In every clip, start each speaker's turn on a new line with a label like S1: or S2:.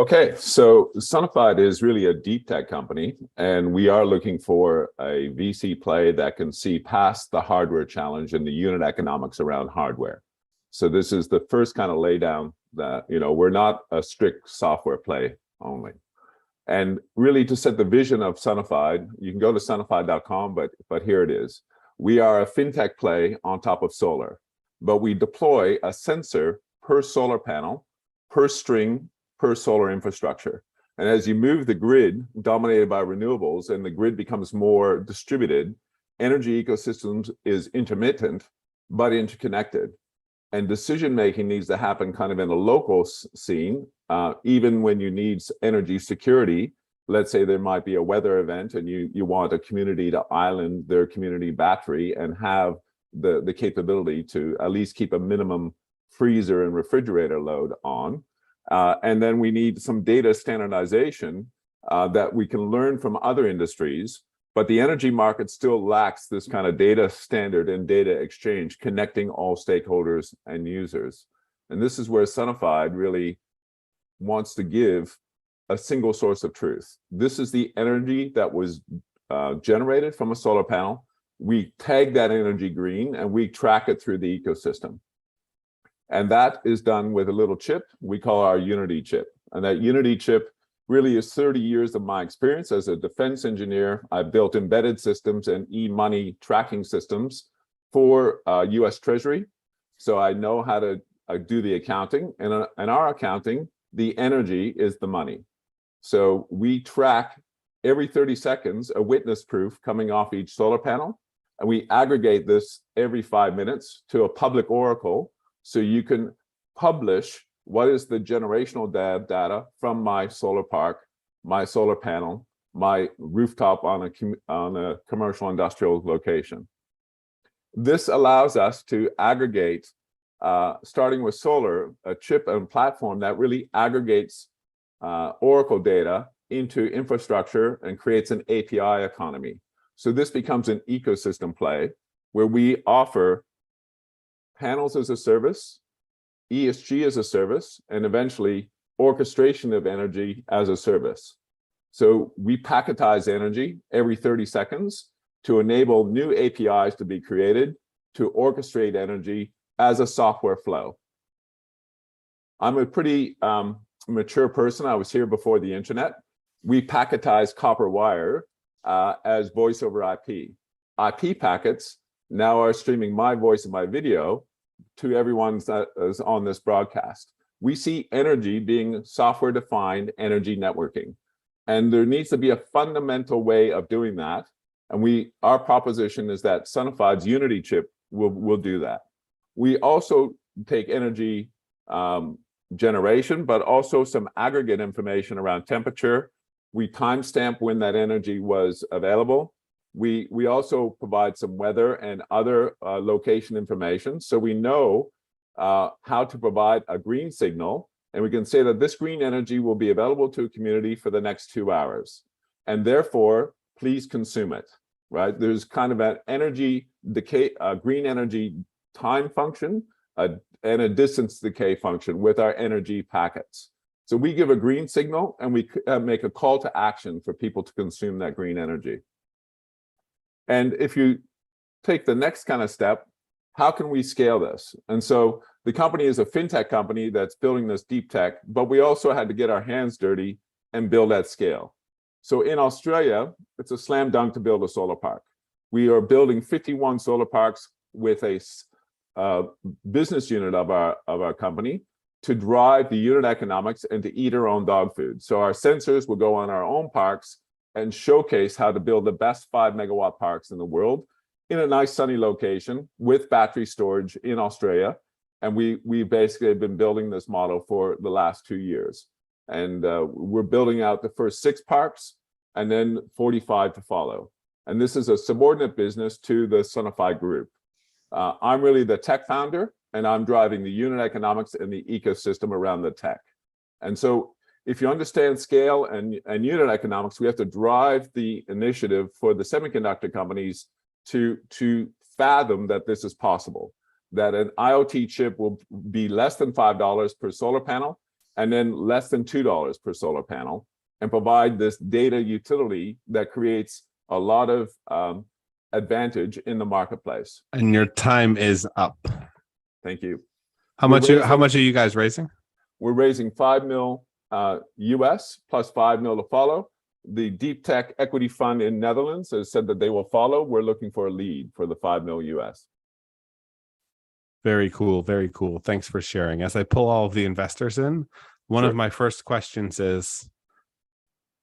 S1: Okay, so Sunified is really a deep tech company, and we are looking for a VC play that can see past the hardware challenge and the unit economics around hardware. So this is the first kind of laydown that, we're not a strict software play only. And really to set the vision of Sunified, you can go to sunified.com, but here it is. We are a fintech play on top of solar, but we deploy a sensor per solar panel, per string, per solar infrastructure. And as you move the grid dominated by renewables and the grid becomes more distributed, energy ecosystems is intermittent, but interconnected. And decision-making needs to happen kind of in a local scene, even when you need energy security. Let's say there might be a weather event and you want a community to island their community battery and have the capability to at least keep a minimum freezer and refrigerator load on. And then we need some data standardization that we can learn from other industries, but the energy market still lacks this kind of data standard and data exchange connecting all stakeholders and users. And this is where Sunified really wants to give a single source of truth. This is the energy that was generated from a solar panel. We tag that energy green and we track it through the ecosystem. And that is done with a little chip we call our Unity chip. And that Unity chip really is 30 years of my experience as a defense engineer. I built embedded systems and e-money tracking systems for US Treasury. So I know how to do the accounting. And in our accounting, the energy is the money. So we track every 30 seconds a witness proof coming off each solar panel. And we aggregate this every 5 minutes to a public oracle. So you can publish what is the generational data from my solar park, my solar panel, my rooftop on a commercial industrial location. This allows us to aggregate, starting with solar, a chip and platform that really aggregates oracle data into infrastructure and creates an API economy. So this becomes an ecosystem play where we offer panels as a service, ESG as a service, and eventually orchestration of energy as a service. So we packetize energy every 30 seconds to enable new APIs to be created to orchestrate energy as a software flow. I'm a pretty mature person. I was here before the internet. We packetize copper wire as voice over IP. IP packets now are streaming my voice and my video to everyone that is on this broadcast. We see energy being software-defined energy networking. And there needs to be a fundamental way of doing that. And our proposition is that Sunified's Unity chip will do that. We also take energy generation, but also some aggregate information around temperature. We timestamp when that energy was available. We also provide some weather and other location information. So we know how to provide a green signal. And we can say that this green energy will be available to a community for the next 2 hours. And therefore, please consume it, right? There's kind of an energy decay, green energy time function and a distance decay function with our energy packets. So we give a green signal and we make a call to action for people to consume that green energy. And if you take the next kind of step, how can we scale this? And so the company is a fintech company that's building this deep tech, but we also had to get our hands dirty and build at scale. So in Australia, it's a slam dunk to build a solar park. We are building 51 solar parks with a business unit of our company to drive the unit economics and to eat our own dog food. So our sensors will go on our own parks and showcase how to build the best 5 megawatt parks in the world in a nice sunny location with battery storage in Australia. And we basically have been building this model for the last 2 years. And we're building out the first 6 parks and then 45 to follow. And this is a subordinate business to the Sunified group. I'm really the tech founder, and I'm driving the unit economics and the ecosystem around the tech. And so if you understand scale and unit economics, we have to drive the initiative for the semiconductor companies to fathom that this is possible, that an IoT chip will be less than $5 per solar panel and then less than $2 per solar panel, and provide this data utility that creates a lot of advantage in the marketplace.
S2: And your time is up.
S1: Thank you.
S2: How much are you guys raising?
S1: We're raising $5 million US plus $5 million to follow. The Deep Tech Equity Fund in Netherlands has said that they will follow. We're looking for a lead for the $5 million US.
S2: Very cool. Very cool. Thanks for sharing. As I pull all of the investors in, one of my first questions is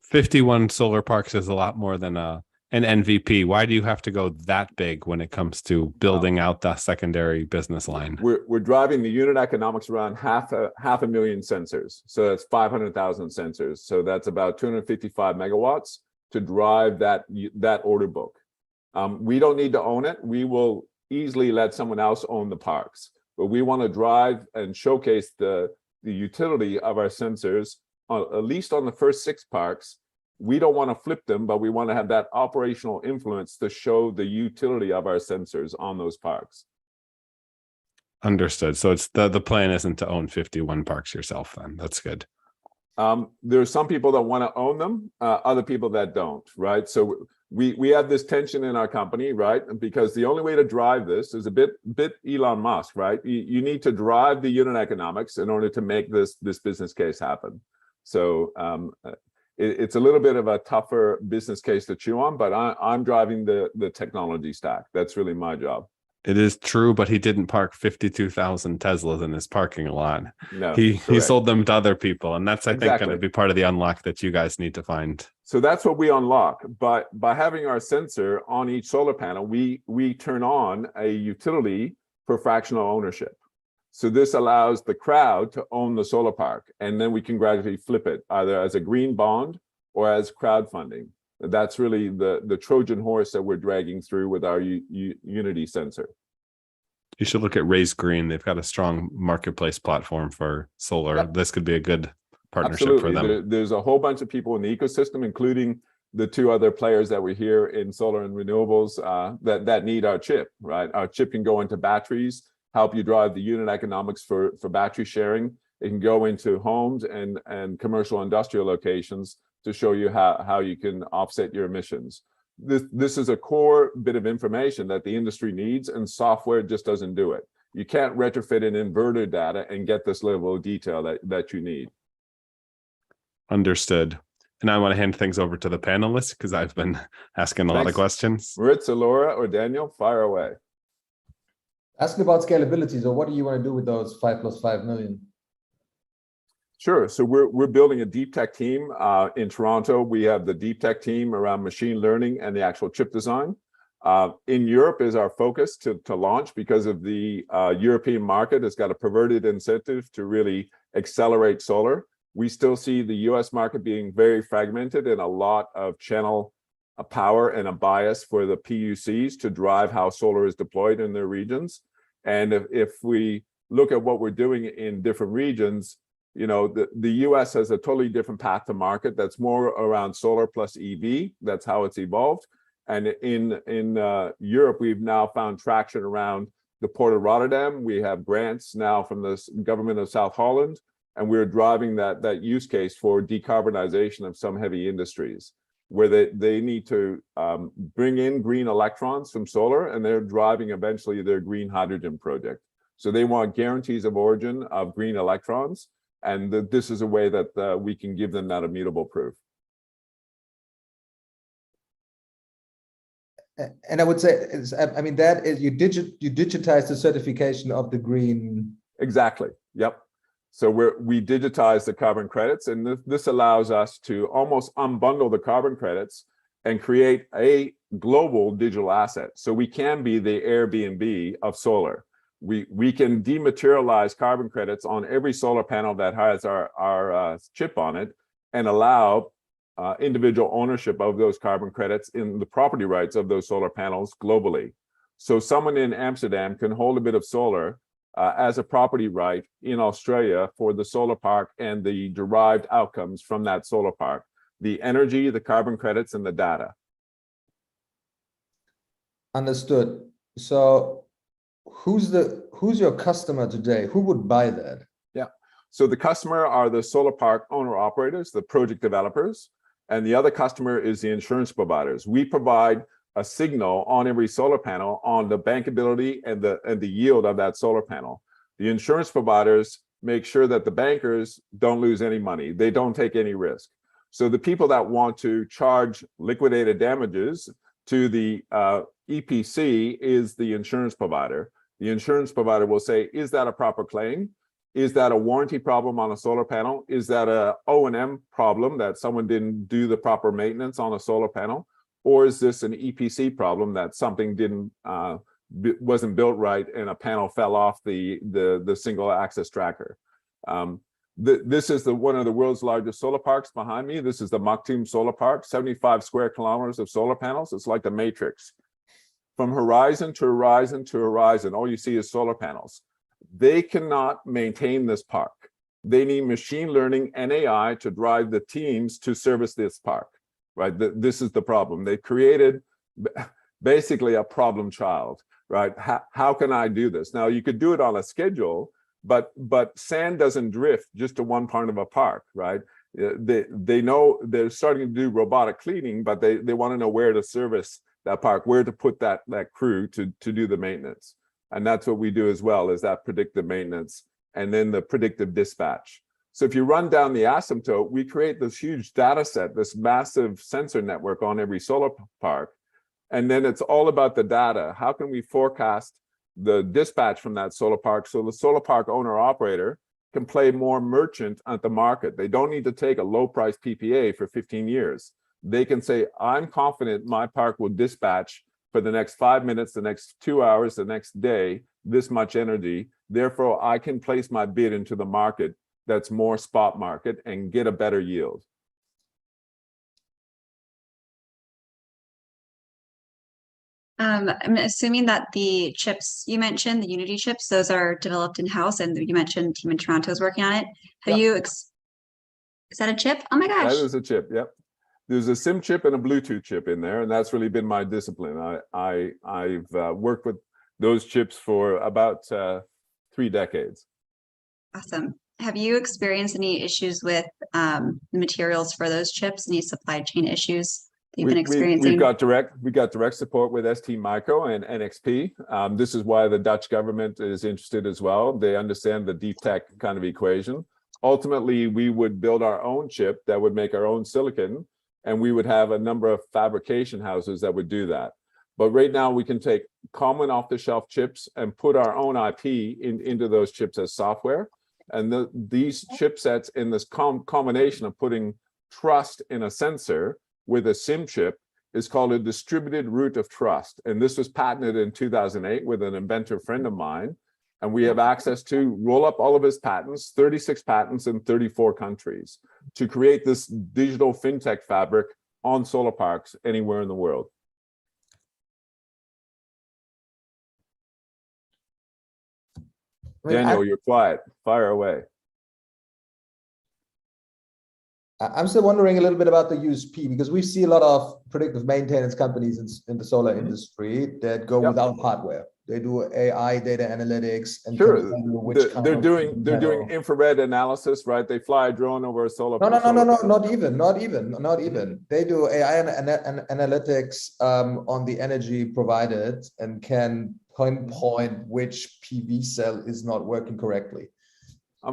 S2: 51 solar parks is a lot more than an MVP. Why do you have to go that big when it comes to building out the secondary business line?
S1: We're driving the unit economics around half a million sensors. So that's 500,000 sensors. So that's about 255 megawatts to drive that order book. We don't need to own it. We will easily let someone else own the parks, but we want to drive and showcase the utility of our sensors at least on the first 6 parks. We don't want to flip them, but we want to have that operational influence to show the utility of our sensors on those parks.
S2: Understood. So it's the plan isn't to own 51 parks yourself then. That's good.
S1: There's some people that want to own them, other people that don't, right? So we have this tension in our company, right? Because the only way to drive this is a bit Elon Musk, right? You need to drive the unit economics in order to make this business case happen. So it's a little bit of a tougher business case to chew on, but I'm driving the technology stack. That's really my job.
S2: It is true, but he didn't park 52,000 Teslas in his parking lot.
S1: No,
S2: he sold them to other people, and that's I think going to be part of the unlock that you guys need to find.
S1: So that's what we unlock. But by having our sensor on each solar panel, we turn on a utility for fractional ownership. So this allows the crowd to own the solar park, and then we can gradually flip it either as a green bond or as crowdfunding. That's really the Trojan horse that we're dragging through with our Unity sensor.
S2: You should look at Raise Green. They've got a strong marketplace platform for solar. Yep. This could be a good partnership for them.
S1: There's a whole bunch of people in the ecosystem, including the 2 other players that we hear in solar and renewables that need our chip, right? Our chip can go into batteries, help you drive the unit economics for battery sharing. It can go into homes and commercial industrial locations to show you how you can offset your emissions. This is a core bit of information that the industry needs, and software just doesn't do it. You can't retrofit an inverter data and get this level of detail that you need.
S2: Understood. And I want to hand things over to the panelists because I've been asking a lot of questions.
S1: Maritza, Laura, or Daniel, fire away.
S3: Ask about scalability. So what do you want to do with those 5 + 5 million?
S1: Sure. So we're building a deep tech team in Toronto. We have the deep tech team around machine learning and the actual chip design. In Europe is our focus to launch because of the European market has got a perverted incentive to really accelerate solar. We still see the US market being very fragmented and a lot of channel power and a bias for the PUCs to drive how solar is deployed in their regions. And if we look at what we're doing in different regions, you know, the US has a totally different path to market that's more around solar plus EV. That's how it's evolved. And in Europe, we've now found traction around the Port of Rotterdam. We have grants now from the government of South Holland, and we're driving that use case for decarbonization of some heavy industries, where they need to bring in green electrons from solar, and they're driving eventually their green hydrogen project. So they want guarantees of origin of green electrons, and this is a way that we can give them that immutable proof.
S3: And I would say, I mean, that is you digitize the certification of the green.
S1: Exactly. Yep. So we digitize the carbon credits, and this allows us to almost unbundle the carbon credits and create a global digital asset. So we can be the Airbnb of solar. We can dematerialize carbon credits on every solar panel that has our chip on it, and allow individual ownership of those carbon credits in the property rights of those solar panels globally. So someone in Amsterdam can hold a bit of solar as a property right in Australia for the solar park and the derived outcomes from that solar park, the energy, the carbon credits, and the data.
S3: Understood. So who's your customer today? Who would buy that?
S1: Yeah. So the customer are the solar park owner operators, the project developers, and the other customer is the insurance providers. We provide a signal on every solar panel on the bankability and the yield of that solar panel. The insurance providers make sure that the bankers don't lose any money. They don't take any risk. So the people that want to charge liquidated damages to the EPC is the insurance provider. The insurance provider will say, is that a proper claim? Is that a warranty problem on a solar panel? Is that a O&M problem that someone didn't do the proper maintenance on a solar panel? Or is this an EPC problem that something wasn't built right and a panel fell off the single axis tracker? This is one of the world's largest solar parks behind me. This is the Maktoum Solar Park, 75 square kilometers of solar panels. It's like the Matrix. From horizon to horizon to horizon, all you see is solar panels. They cannot maintain this park. They need machine learning and AI to drive the teams to service this park, right? This is the problem. They created basically a problem child, right? How can I do this? Now, you could do it on a schedule, but sand doesn't drift just to one part of a park, right? They know they're starting to do robotic cleaning, but they want to know where to service that park, where to put that crew to do the maintenance. And that's what we do as well, is that predictive maintenance and then the predictive dispatch. So if you run down the asymptote, we create this huge data set, this massive sensor network on every solar park. And then it's all about the data. How can we forecast the dispatch from that solar park so the solar park owner operator can play more merchant at the market? They don't need to take a low price PPA for 15 years. They can say, I'm confident my park will dispatch for the next 5 minutes, the next 2 hours, the next day, this much energy. Therefore, I can place my bid into the market that's more spot market and get a better yield.
S4: I'm assuming that the chips you mentioned, the Unity chips, those are developed in-house, and you mentioned Team in Toronto is working on it. Have you, is that a chip? Oh my gosh.
S1: That is a chip, yep. There's a SIM chip and a Bluetooth chip in there, and that's really been my discipline. I've worked with those chips for about 3 decades.
S4: Awesome. Have you experienced any issues with the materials for those chips? Any supply chain issues that you've been experiencing?
S1: We got direct support with ST Micro and NXP. This is why the Dutch government is interested as well. They understand the deep tech kind of equation. Ultimately, we would build our own chip that would make our own silicon, and we would have a number of fabrication houses that would do that. But right now, we can take common off-the-shelf chips and put our own IP into those chips as software. And these chipsets, in this combination of putting trust in a sensor with a SIM chip, is called a distributed root of trust. And this was patented in 2008 with an inventor friend of mine. And we have access to roll up all of his patents, 36 patents in 34 countries, to create this digital fintech fabric on solar parks anywhere in the world. Daniel, you're quiet. Fire away.
S3: I'm still wondering a little bit about the USP, because we see a lot of predictive maintenance companies in the solar industry that go without hardware. They do AI data analytics and
S1: they're doing infrared analysis, right? They fly a drone over a solar.
S3: No, not even. They do AI analytics on the energy provided and can pinpoint which PV cell is not working correctly.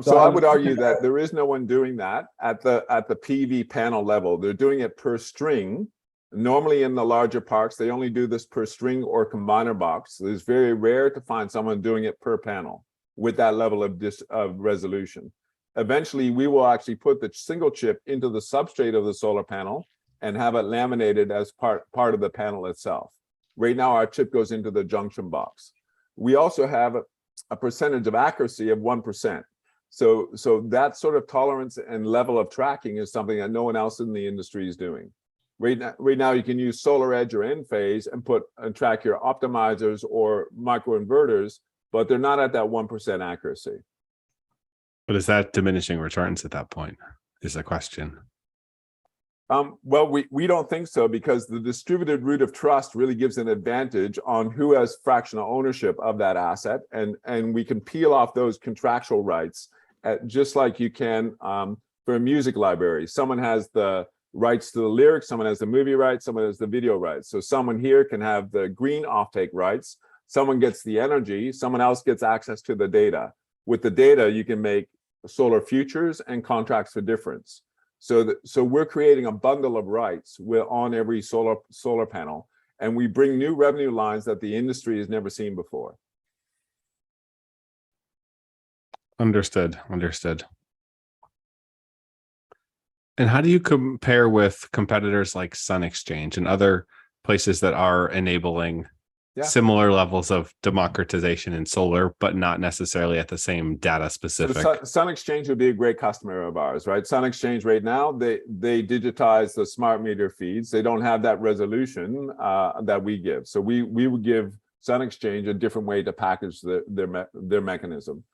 S1: So I would argue that there is no one doing that at the PV panel level. They're doing it per string. Normally in the larger parks, they only do this per string or combiner box. It's very rare to find someone doing it per panel with that level of resolution. Eventually, we will actually put the single chip into the substrate of the solar panel and have it laminated as part of the panel itself. Right now, our chip goes into the junction box. We also have a percentage of accuracy of 1%. So that sort of tolerance and level of tracking is something that no one else in the industry is doing. Right now, you can use Solar Edge or Enphase and track your optimizers or microinverters, but they're not at that 1% accuracy.
S2: But is that diminishing returns at that point, is the question?
S1: Well, we don't think so, because the distributed root of trust really gives an advantage on who has fractional ownership of that asset. And we can peel off those contractual rights just like you can for a music library. Someone has the rights to the lyrics, someone has the movie rights, someone has the video rights. So someone here can have the green offtake rights, someone gets the energy, someone else gets access to the data. With the data, you can make solar futures and contracts for difference. So we're creating a bundle of rights on every solar panel, and we bring new revenue lines that the industry has never seen before.
S2: Understood. And how do you compare with competitors like Sun Exchange and other places that are enabling similar levels of democratization in solar, but not necessarily at the same data specific?
S1: So Sun Exchange would be a great customer of ours, right? Sun Exchange right now, they digitize the smart meter feeds. They don't have that resolution that we give. So we would give Sun Exchange a different way to package their mechanism.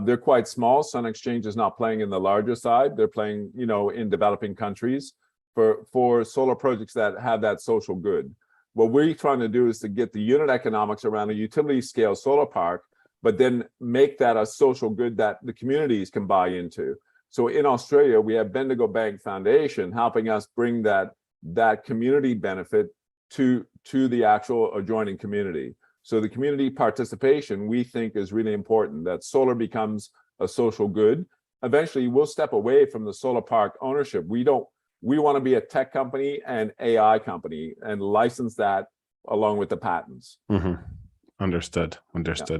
S1: They're quite small. Sun Exchange is not playing in the larger side. They're playing, in developing countries for solar projects that have that social good. What we're trying to do is to get the unit economics around a utility scale solar park, but then make that a social good that the communities can buy into. So in Australia, we have Bendigo Bank Foundation helping us bring that community benefit to the actual adjoining community. So the community participation, we think, is really important, that solar becomes a social good. Eventually, we'll step away from the solar park ownership. We want to be a tech company and AI company and license that along with the patents.
S2: Mm-hmm. Understood.
S1: Yeah.